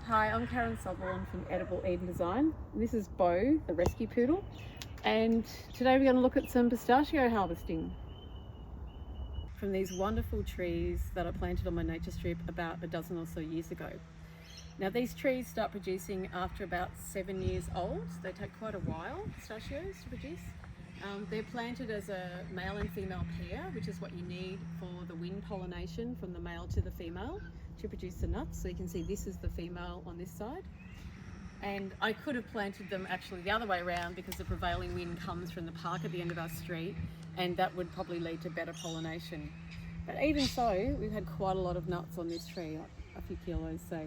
Hi, I'm Sutherland from Edible Eden Design. This is Bo, the rescue poodle, and today we're going to look at some pistachio harvesting from these wonderful trees that I planted on my nature strip about a dozen or so years ago. Now these trees start producing after about 7 years old. They take quite a while, pistachios, to produce. They're planted as a male and female pair, which is what you need for the wind pollination from the male to the female to produce the nuts. So you can see this is the female on this side. And I could have planted them actually the other way around because the prevailing wind comes from the park at the end of our street, and that would probably lead to better pollination. But even so, we've had quite a lot of nuts on this tree, like a few kilos. So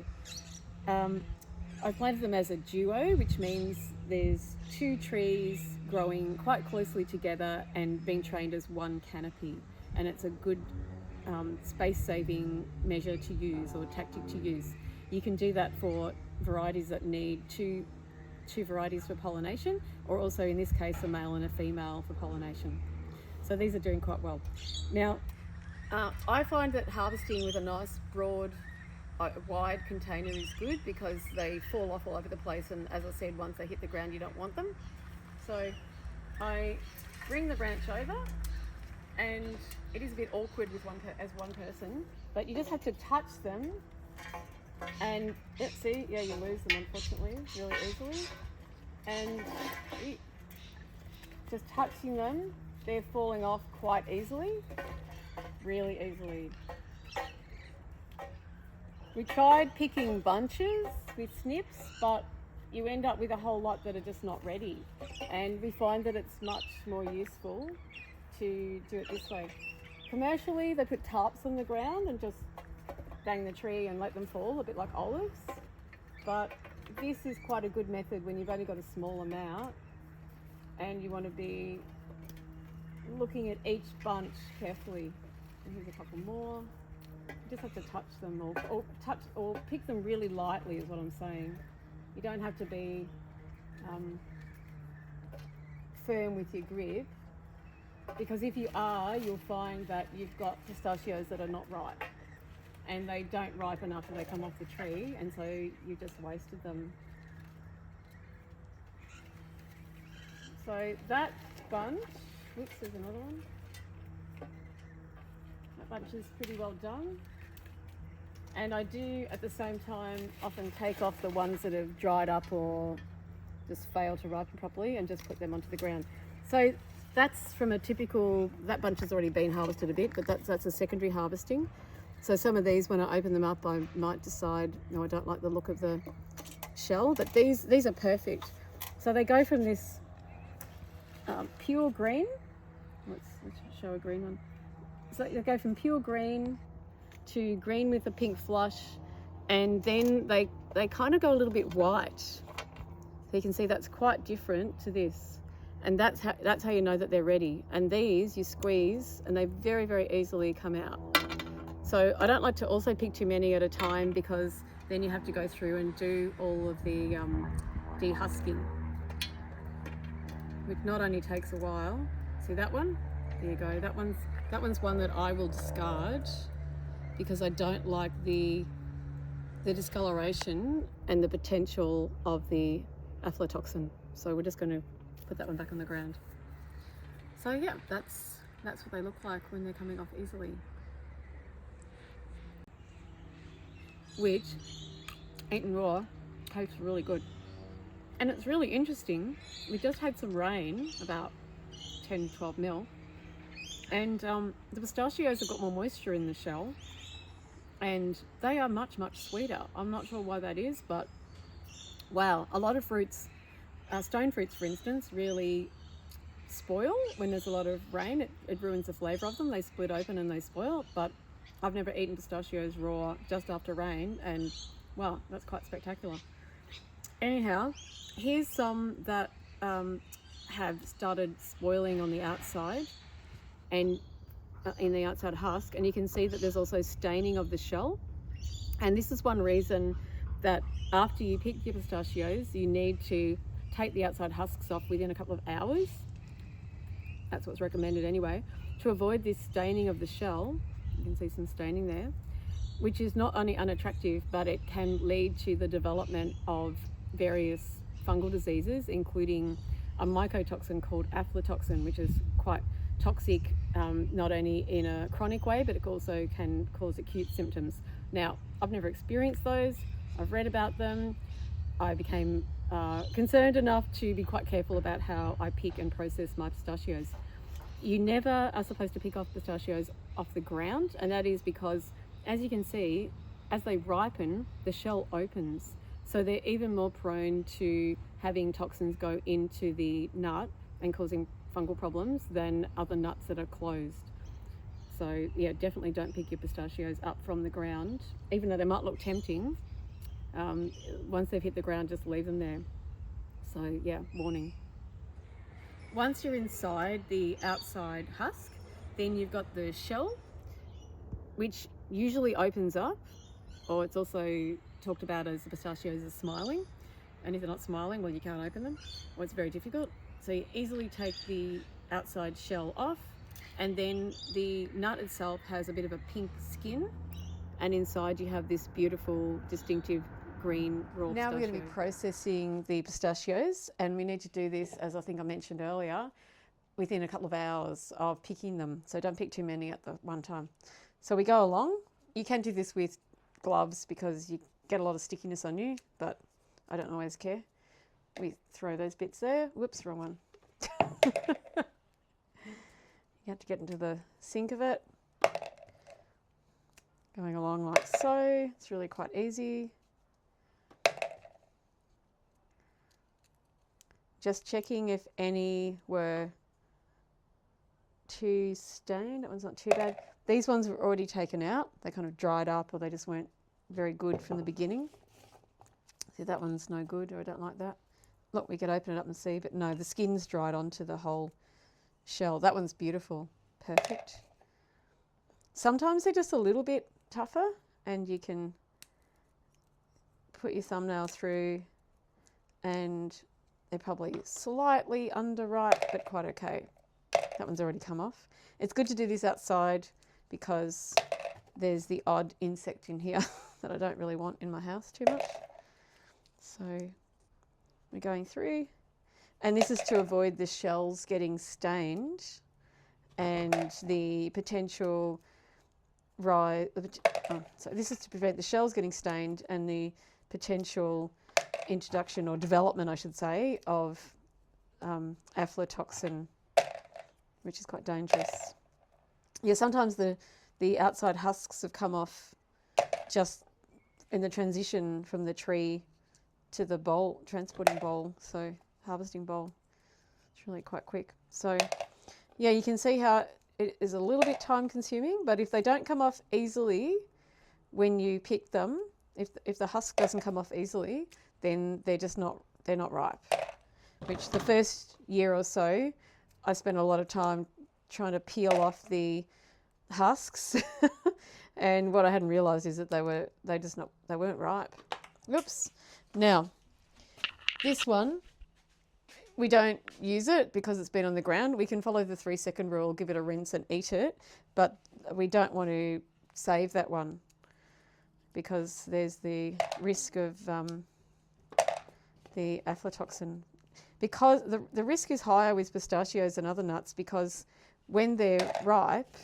I planted them as a duo, which means there's two trees growing quite closely together and being trained as one canopy. And it's a good space-saving measure to use, or tactic to use. You can do that for varieties that need two varieties for pollination, or also in this case a male and a female for pollination. So these are doing quite well. Now I find that harvesting with a nice broad wide container is good because they fall off all over the place, and as I said, once they hit the ground you don't want them. So I bring the branch over, and it is a bit awkward with as one person, but you just have to touch them, and see, yeah, you lose them unfortunately really easily, and just touching them, they're falling off quite easily, really easily. We tried picking bunches with snips, but you end up with a whole lot that are just not ready, and we find that it's much more useful to do it this way. Commercially, they put tarps on the ground and just bang the tree and let them fall, a bit like olives, but this is quite a good method when you've only got a small amount and you want to be looking at each bunch carefully. And here's a couple more. You just have to touch them, or pick them really lightly is what I'm saying. You don't have to be firm with your grip, because if you are, you'll find that you've got pistachios that are not ripe, and they don't ripen after they come off the tree, and so you just wasted them. So that bunch, whoops, there's another one. That bunch is pretty well done. And I do at the same time often take off the ones that have dried up or just failed to ripen properly and just put them onto the ground. So that's from a typical, that bunch has already been harvested a bit, but that's a secondary harvesting. So some of these, when I open them up, I might decide, no, I don't like the look of the shell, but these are perfect. So they go from this pure green, let's show a green one. So they go from pure green to green with a pink flush, and then they kind of go a little bit white. So you can see that's quite different to this, and that's how you know that they're ready. And these you squeeze and they very, very easily come out. So I don't like to also pick too many at a time, because then you have to go through and do all of the dehusking, which not only takes a while. See that one? There you go. That one's one that I will discard, because I don't like the discoloration and the potential of the aflatoxin. So we're just going to put that one back on the ground. So yeah, that's what they look like when they're coming off easily. Which, eaten raw, tastes really good. And it's really interesting, we just had some rain, about 10-12 mil, and the pistachios have got more moisture in the shell, and they are much, much sweeter. I'm not sure why that is, but wow, a lot of fruits, stone fruits for instance, really spoil when there's a lot of rain. It ruins the flavour of them. They split open and they spoil, but I've never eaten pistachios raw just after rain, and wow, that's quite spectacular. Anyhow, here's some that have started spoiling on the outside and in the outside husk, and you can see that there's also staining of the shell. And this is one reason that after you pick your pistachios, you need to take the outside husks off within a couple of hours. That's what's recommended anyway, to avoid this staining of the shell. You can see some staining there. which is not only unattractive, but it can lead to the development of various fungal diseases, including a mycotoxin called aflatoxin, which is quite toxic, not only in a chronic way, but it also can cause acute symptoms. Now, I've never experienced those. I've read about them. I became concerned enough to be quite careful about how I pick and process my pistachios. You never are supposed to pick off pistachios off the ground, and that is because, as you can see, as they ripen, the shell opens. So they're even more prone to having toxins go into the nut and causing fungal problems than other nuts that are closed. So yeah, definitely don't pick your pistachios up from the ground, even though they might look tempting. Once they've hit the ground, just leave them there. So yeah, warning. Once you're inside the outside husk, then you've got the shell, which usually opens up, or it's also talked about as the pistachios are smiling. And if they're not smiling, well, you can't open them, or it's very difficult. So you easily take the outside shell off, and then the nut itself has a bit of a pink skin, and inside you have this beautiful, distinctive green raw pistachio. Now we're going to be processing the pistachios, and we need to do this, as I think I mentioned earlier, within a couple of hours of picking them. So don't pick too many at the one time. So we go along. You can do this with gloves because you get a lot of stickiness on you, but I don't always care. We throw those bits there. Whoops, wrong one. You have to get into the sink of it. Going along like so. It's really quite easy. Just checking if any were too stained. That one's not too bad. These ones were already taken out. They kind of dried up, or they just weren't very good from the beginning. See, that one's no good, or I don't like that. Look, we could open it up and see, but no, the skin's dried onto the whole shell. That one's beautiful. Perfect. Sometimes they're just a little bit tougher, and you can put your thumbnail through, and they're probably slightly underripe, but quite okay. That one's already come off. It's good to do this outside because there's the odd insect in here that I don't really want in my house too much. So we're going through, and this is to avoid the shells getting stained and the potential rise. So this is to prevent the shells getting stained and the potential introduction, or development I should say, of aflatoxin, which is quite dangerous. Yeah, sometimes the outside husks have come off just in the transition from the tree to the bowl, transporting bowl, so harvesting bowl. It's really quite quick. So yeah, you can see how it is a little bit time consuming, but if they don't come off easily when you pick them, if the husk doesn't come off easily, then they're not ripe. Which the first year or so, I spent a lot of time trying to peel off the husks, and what I hadn't realised is that they weren't ripe. Oops. Now, this one, we don't use it because it's been on the ground. We can follow the 3-second rule, give it a rinse and eat it, but we don't want to save that one because there's the risk of the aflatoxin. Because the risk is higher with pistachios than other nuts, because when they're ripe,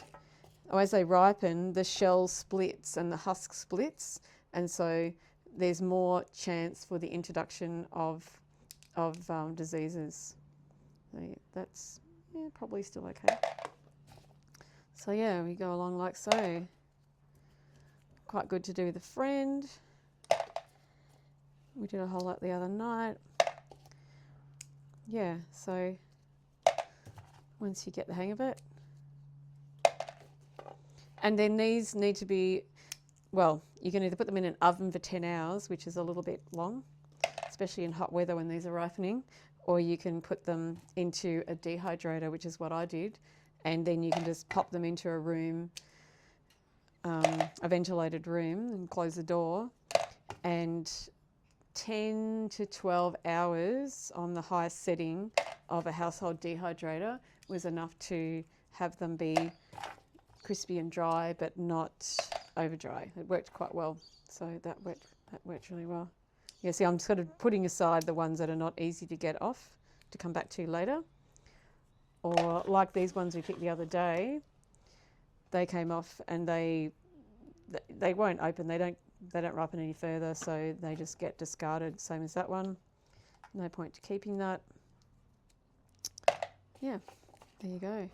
or as they ripen, the shell splits and the husk splits, and so there's more chance for the introduction of diseases. So that's probably still okay. So yeah, we go along like so. Quite good to do with a friend. We did a whole lot the other night. Yeah, so once you get the hang of it. And then these need to be, well, you can either put them in an oven for 10 hours, which is a little bit long, especially in hot weather when these are ripening, or you can put them into a dehydrator, which is what I did, and then you can just pop them into a room, a ventilated room, and close the door, and 10 to 12 hours on the highest setting of a household dehydrator was enough to have them be crispy and dry, but not over dry. It worked quite well. So that worked really well. Yeah, see, I'm sort of putting aside the ones that are not easy to get off to come back to later. Or like these ones we picked the other day, they came off and they won't open. They don't ripen any further, so they just get discarded. Same as that one. No point to keeping that. Yeah, there you go.